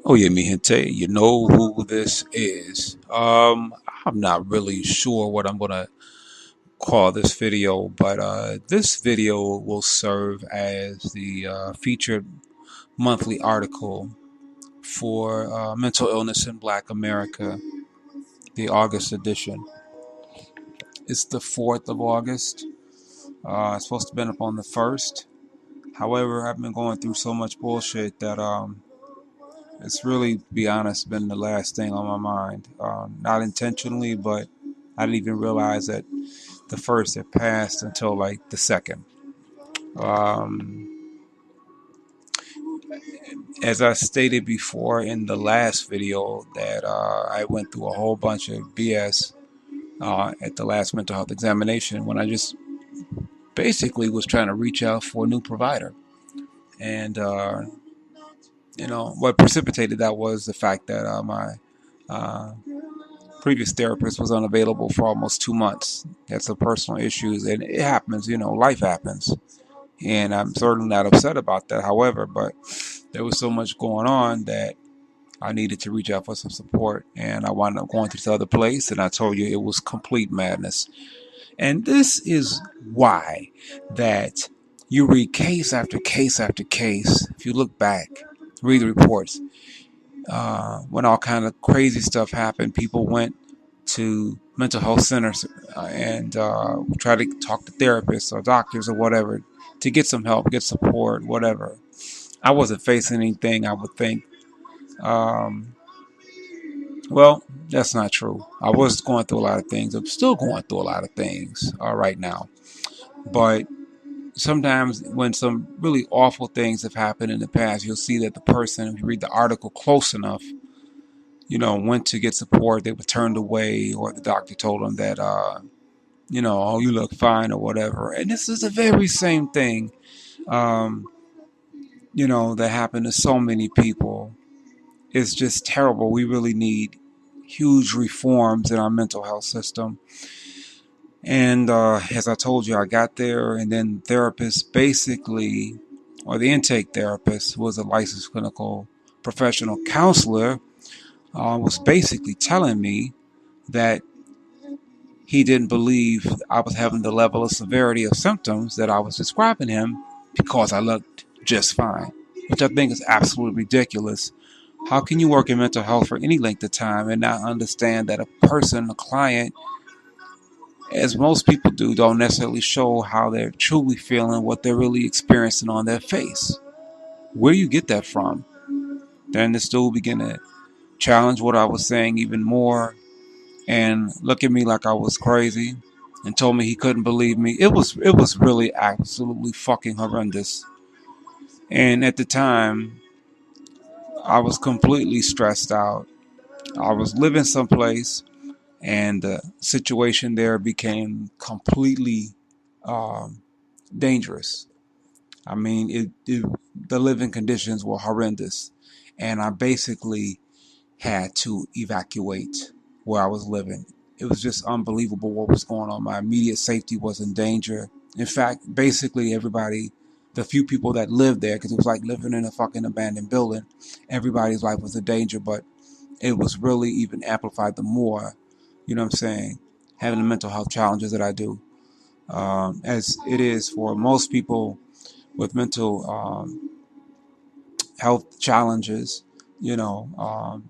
Oh yeah, mi gente, you know who this is. I'm not really sure what I'm gonna call this video, but this video will serve as the featured monthly article for mental illness in Black America, the August edition. It's the 4th of August. It's supposed to have been up on the 1st. However, I've been going through so much bullshit that it's really, to be honest, been the last thing on my mind. Not intentionally, but I didn't even realize that the 1st had passed until like the 2nd. Um, as I stated before in the last video, that I went through a whole bunch of BS at the last mental health examination when I just basically was trying to reach out for a new provider. And, what precipitated that was the fact that my uh, previous therapist was unavailable for almost 2 months. Had some personal issues, and it happens, life happens. And I'm certainly not upset about that. However, but there was so much going on that I needed to reach out for some support, and I wound up going to this other place, and I told you it was complete madness. And this is why that you read case after case after case. If you look back, read the reports, when all kind of crazy stuff happened, people went to mental health centers and try to talk to therapists or doctors or whatever to get some help, get support, whatever. I wasn't facing anything, I would think. Um, well, that's not true. I was going through a lot of things. I'm still going through a lot of things right now. But sometimes when some really awful things have happened in the past, you'll see that the person, if you read the article close enough, went to get support, they were turned away, or the doctor told them that, oh, you look fine or whatever. And this is the very same thing, um, that happened to so many people. It's just terrible. We really need huge reforms in our mental health system. And as I told you, I got there, and then therapist basically, or the intake therapist, was a licensed clinical professional counselor, was basically telling me that he didn't believe I was having the level of severity of symptoms that I was describing him because I looked just fine, which I think is absolutely ridiculous. How can you work in mental health for any length of time and not understand that a person, a client, as most people do, don't necessarily show how they're truly feeling, what they're really experiencing on their face? Where do you get that from? Then this dude began to challenge what I was saying even more and look at me like I was crazy and told me he couldn't believe me. It was really absolutely fucking horrendous. And at the time, I was completely stressed out. I was living someplace, and the situation there became completely um, dangerous. I mean, the living conditions were horrendous, and I basically had to evacuate where I was living. It was just unbelievable what was going on. My immediate safety was in danger. In fact, basically everybody, the few people that lived there, because it was like living in a fucking abandoned building, everybody's life was in danger, but it was really even amplified the more, you know what I'm saying, having the mental health challenges that I do. As it is for most people with mental health challenges, you know,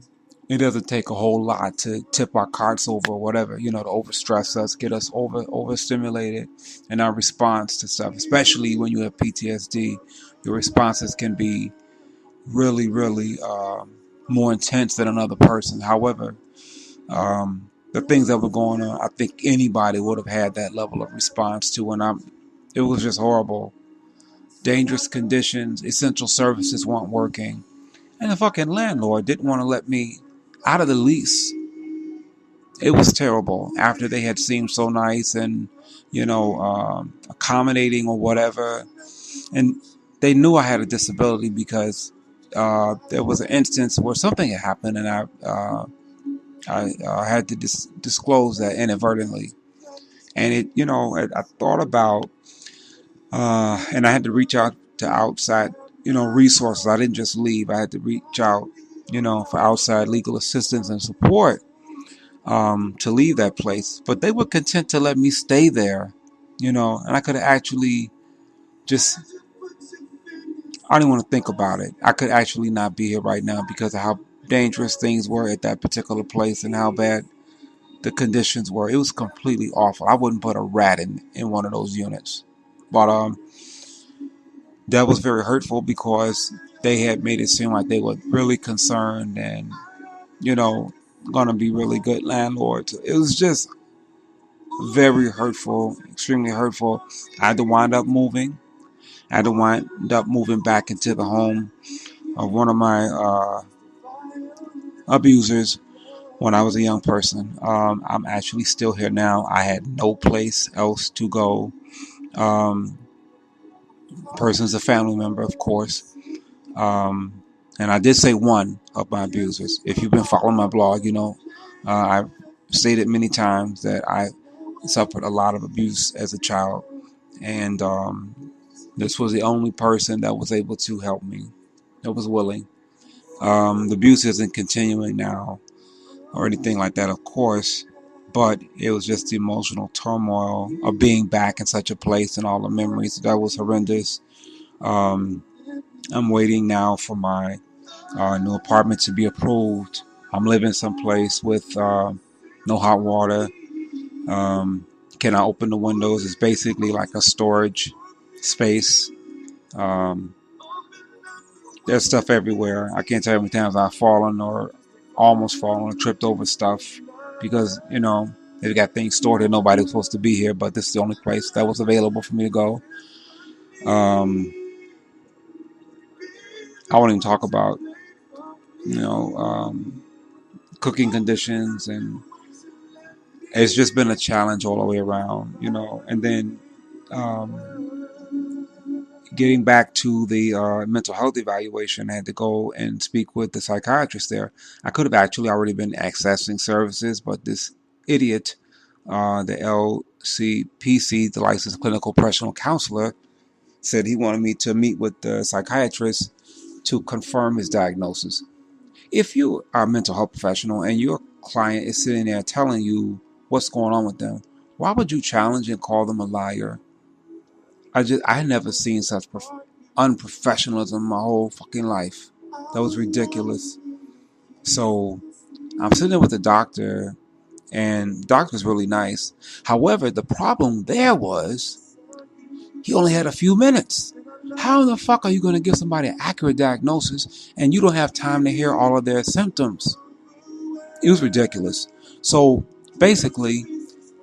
it doesn't take a whole lot to tip our carts over or whatever, to overstress us, get us overstimulated in our response to stuff, especially when you have PTSD. Your responses can be really, really more intense than another person. However, the things that were going on, I think anybody would have had that level of response to, and it was just horrible. Dangerous conditions, essential services weren't working, and the fucking landlord didn't want to let me out of the lease. It was terrible after they had seemed so nice and, accommodating or whatever. And they knew I had a disability because there was an instance where something had happened, and I had to disclose that inadvertently. And I thought about, and I had to reach out to outside resources. I didn't just leave. I had to reach out, for outside legal assistance and support to leave that place. But they were content to let me stay there, and I could have actually just, I don't even want to think about it. I could actually not be here right now because of how dangerous things were at that particular place and how bad the conditions were. It was completely awful. I wouldn't put a rat in one of those units. But that was very hurtful because they had made it seem like they were really concerned and, going to be really good landlords. It was just very hurtful, extremely hurtful. I had to wind up moving. I had to wind up moving back into the home of one of my abusers when I was a young person. I'm actually still here now. I had no place else to go. Person's a family member, of course. And I did say one of my abusers. If you've been following my blog, I've stated many times that I suffered a lot of abuse as a child. And this was the only person that was able to help me, that was willing. The abuse isn't continuing now or anything like that, of course, but it was just the emotional turmoil of being back in such a place and all the memories. That was horrendous. I'm waiting now for my new apartment to be approved. I'm living someplace with no hot water. Can I open the windows? It's basically like a storage space. There's stuff everywhere. I can't tell you how many times I've fallen or almost fallen or tripped over stuff because, they've got things stored here. Nobody was supposed to be here, but this is the only place that was available for me to go. I won't even talk about, cooking conditions, and it's just been a challenge all the way around, and then getting back to the mental health evaluation, I had to go and speak with the psychiatrist there. I could have actually already been accessing services, but this idiot, the LCPC, the licensed clinical professional counselor, said he wanted me to meet with the psychiatrist to confirm his diagnosis. If you are a mental health professional and your client is sitting there telling you what's going on with them, why would you challenge and call them a liar? I had never seen such unprofessionalism in my whole fucking life. That was ridiculous. So I'm sitting there with the doctor, and the doctor's really nice. However, the problem there was he only had a few minutes. How the fuck are you going to give somebody an accurate diagnosis and you don't have time to hear all of their symptoms? It was ridiculous. So basically,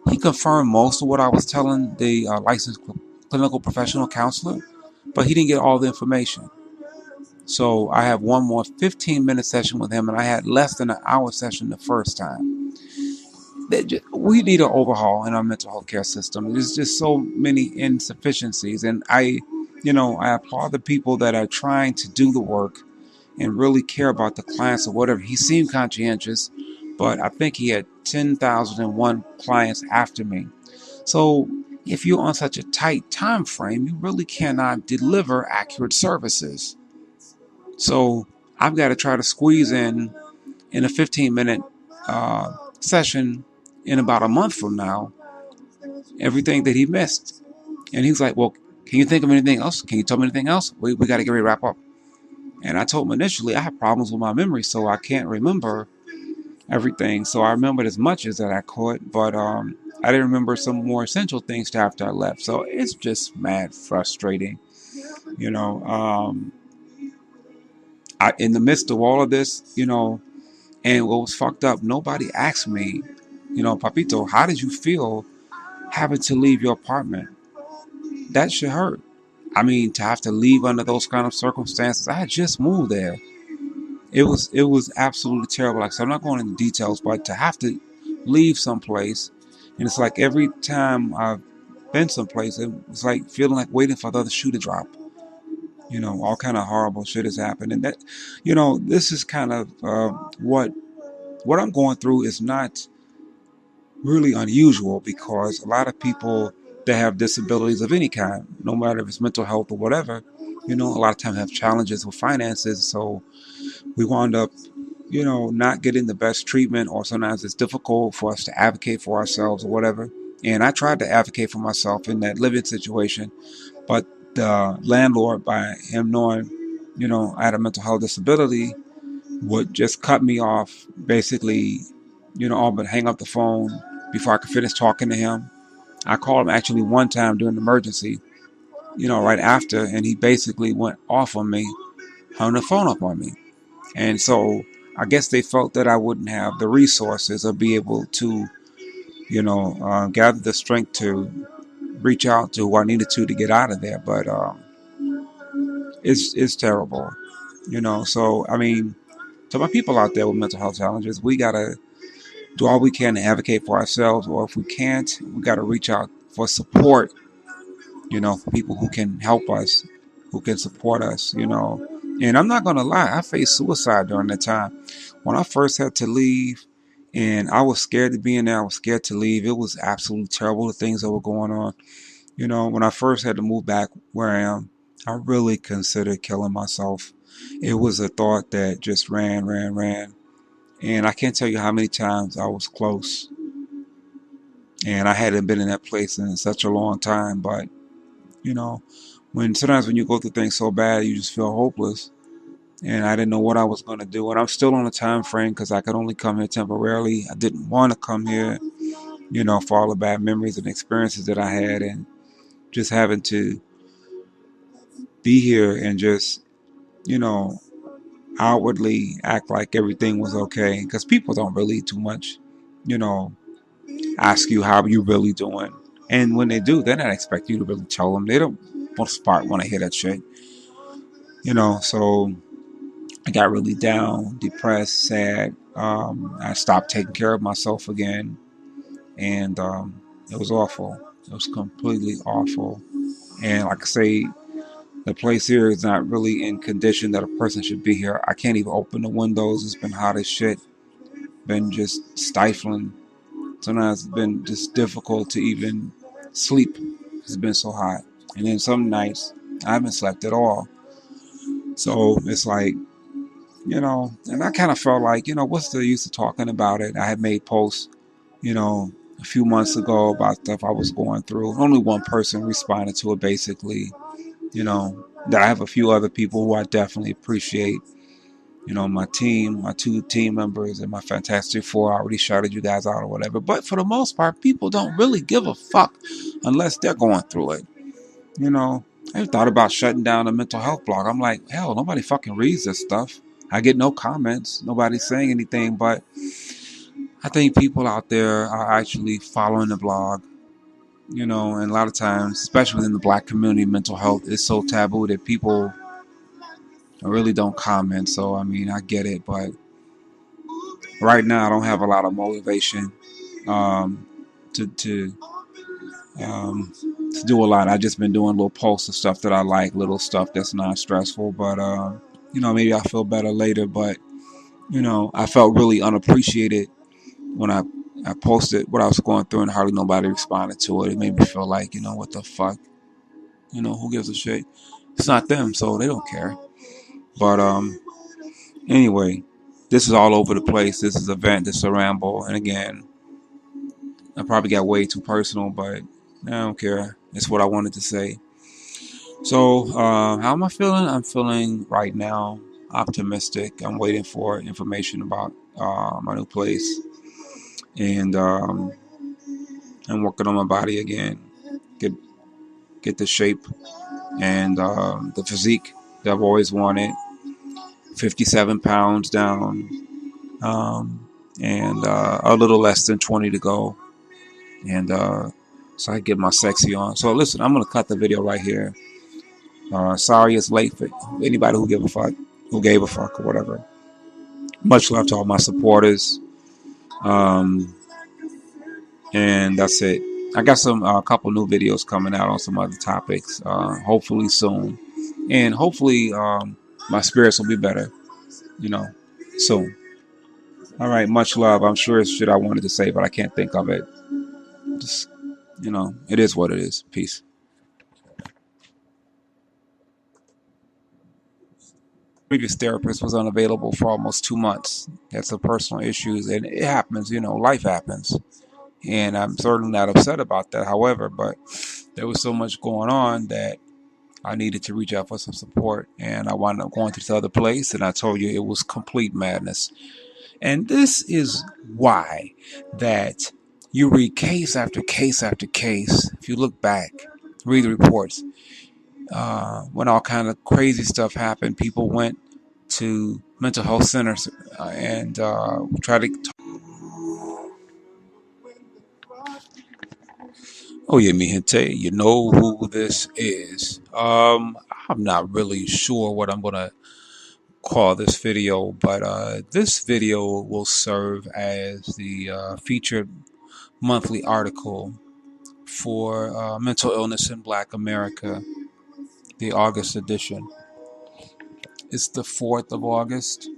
he confirmed most of what I was telling the licensed clinical professional counselor, but he didn't get all the information. So I have one more 15-minute session with him, and I had less than an hour session the first time. We need an overhaul in our mental health care system. There's just so many insufficiencies, and I applaud the people that are trying to do the work and really care about the clients or whatever. He seemed conscientious, but I think he had 10,001 clients after me. So if you're on such a tight time frame, you really cannot deliver accurate services. So I've got to try to squeeze in a 15-minute session in about a month from now, everything that he missed. And he's like, well, can you think of anything else? Can you tell me anything else? We got to get ready to wrap up. And I told him initially I have problems with my memory, so I can't remember everything. So I remembered as much as that I could, but I didn't remember some more essential things till after I left. So it's just mad frustrating, in the midst of all of this, and what was fucked up, nobody asked me, Papito, how did you feel having to leave your apartment? That should hurt. I mean, to have to leave under those kind of circumstances. I had just moved there. It was absolutely terrible. Like I said, I'm not going into details, but to have to leave someplace, and it's like every time I've been someplace, it's like feeling like waiting for the other shoe to drop. All kind of horrible shit has happened, and that, this is kind of what I'm going through is not really unusual because a lot of people that have disabilities of any kind, no matter if it's mental health or whatever, you know, a lot of times have challenges with finances. So we wound up, you know, not getting the best treatment, or sometimes it's difficult for us to advocate for ourselves or whatever. And I tried to advocate for myself in that living situation, but the landlord, by him knowing, you know, I had a mental health disability, would just cut me off, basically, you know, all but hang up the phone before I could finish talking to him. I called him actually one time during the emergency, you know, right after, and he basically went off on me, hung the phone up on me. And so I guess they felt that I wouldn't have the resources or be able to, you know, gather the strength to reach out to who I needed to get out of there. But it's terrible, you know. So I mean, to my people out there with mental health challenges, we gotta do all we can to advocate for ourselves, or if we can't, we gotta reach out for support, you know, for people who can help us, who can support us, you know. And I'm not gonna lie, I faced suicide during that time. When I first had to leave, and I was scared to be in there, I was scared to leave. It was absolutely terrible, the things that were going on. You know, when I first had to move back where I am, I really considered killing myself. It was a thought that just ran. And I can't tell you how many times I was close. And I hadn't been in that place in such a long time. But, you know, sometimes when you go through things so bad, you just feel hopeless. And I didn't know what I was going to do. And I'm still on a time frame because I could only come here temporarily. I didn't want to come here, you know, for all the bad memories and experiences that I had. And just having to be here and just, you know, outwardly act like everything was okay. Because people don't really too much, you know, ask you how you really doing. And when they do, they're not expecting you to really tell them. They don't want to hear that shit. You know, so I got really down, depressed, sad. I stopped taking care of myself again. And it was awful. It was completely awful. And like I say, the place here is not really in condition that a person should be here. I can't even open the windows. It's been hot as shit. Been just stifling. Sometimes it's been just difficult to even sleep. It's been so hot. And then some nights I haven't slept at all. So it's like, you know, and I kind of felt like, you know, what's the use of talking about it? I had made posts, you know, a few months ago about stuff I was going through. Only one person responded to it, basically, you know. That I have a few other people who I definitely appreciate. You know, my team, my two team members, and my Fantastic Four. I already shouted you guys out or whatever. But for the most part, people don't really give a fuck unless they're going through it. You know, I thought about shutting down a mental health blog. I'm like, hell, nobody fucking reads this stuff. I get no comments. Nobody's saying anything. But I think people out there are actually following the blog. You know, and a lot of times, especially in the black community, mental health is so taboo that people really don't comment. So, I mean, I get it. But right now, I don't have a lot of motivation um, to to um, to do a lot. I've just been doing little posts of stuff that I like, little stuff that's not stressful. But you know, maybe I'll feel better later. But you know, I felt really unappreciated when I posted what I was going through, and hardly nobody responded to it. It made me feel like, you know, what the fuck, you know, who gives a shit? It's not them, so they don't care. But anyway, this is all over the place. This is a vent. This is a ramble, and again, I probably got way too personal, but I don't care. It's what I wanted to say. So, how am I feeling? I'm feeling right now optimistic. I'm waiting for information about my new place, and I'm working on my body again. Get get the shape and the physique that I've always wanted. 57 pounds down, and a little less than 20 to go, and so I get my sexy on. So listen, I'm gonna cut the video right here. Sorry it's late for anybody who give a fuck, who gave a fuck or whatever. Much love to all my supporters. Um, and that's it. I got some a couple new videos coming out on some other topics. Hopefully soon, and hopefully my spirits will be better. You know, soon. All right, much love. I'm sure it's shit I wanted to say, but I can't think of it. Just, you know, it is what it is. Peace. previous therapist was unavailable for almost 2 months. Had some personal issues, and it happens, life happens. And I'm certainly not upset about that. However, but there was so much going on that I needed to reach out for some support, and I wound up going to this other place, and I told you it was complete madness. And this is why that you read case after case after case. If you look back, read the reports, when all kind of crazy stuff happened, people went to mental health centers and tried to. Oh yeah, mi gente, you know who this is. I'm not really sure what I'm gonna call this video, but this video will serve as the featured monthly article for mental illness in Black America, the August edition. It's the 4th of August.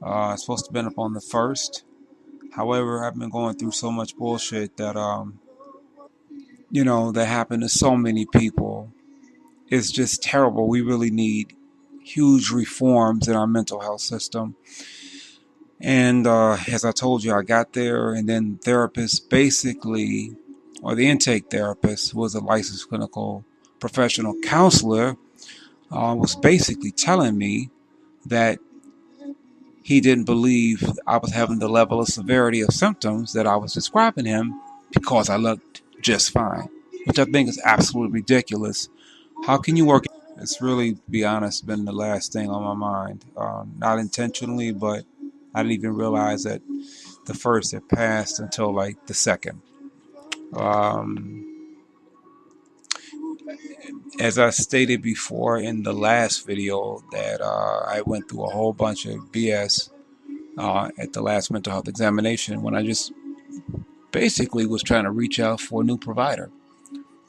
It's supposed to have been up on the 1st. However, I've been going through so much bullshit that that happened to so many people. It's just terrible. We really need huge reforms in our mental health system. And as I told you, I got there, and then therapist basically, or the intake therapist, was a licensed clinical professional counselor, was basically telling me that he didn't believe I was having the level of severity of symptoms that I was describing him because I looked just fine, which I think is absolutely ridiculous. How can you work? It's really, to be honest, been the last thing on my mind. Not intentionally, but I didn't even realize that the first had passed until like the second. As I stated before in the last video, that I went through a whole bunch of BS at the last mental health examination when I just basically was trying to reach out for a new provider.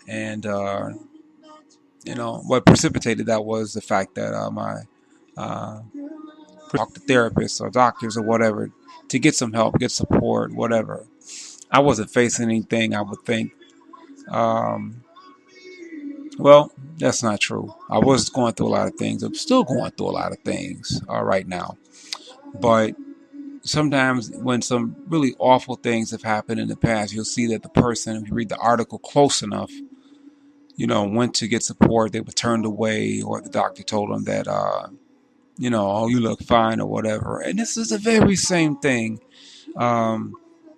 And, what precipitated that was the fact that my talk to therapists or doctors or whatever to get some help, get support, whatever. I wasn't facing anything I would think. Well, that's not true. I was going through a lot of things. I'm still going through a lot of things right now. But sometimes when some really awful things have happened in the past, you'll see that the person, if you read the article close enough, went to get support, they were turned away, or the doctor told them that, oh, you look fine or whatever. And this is the very same thing.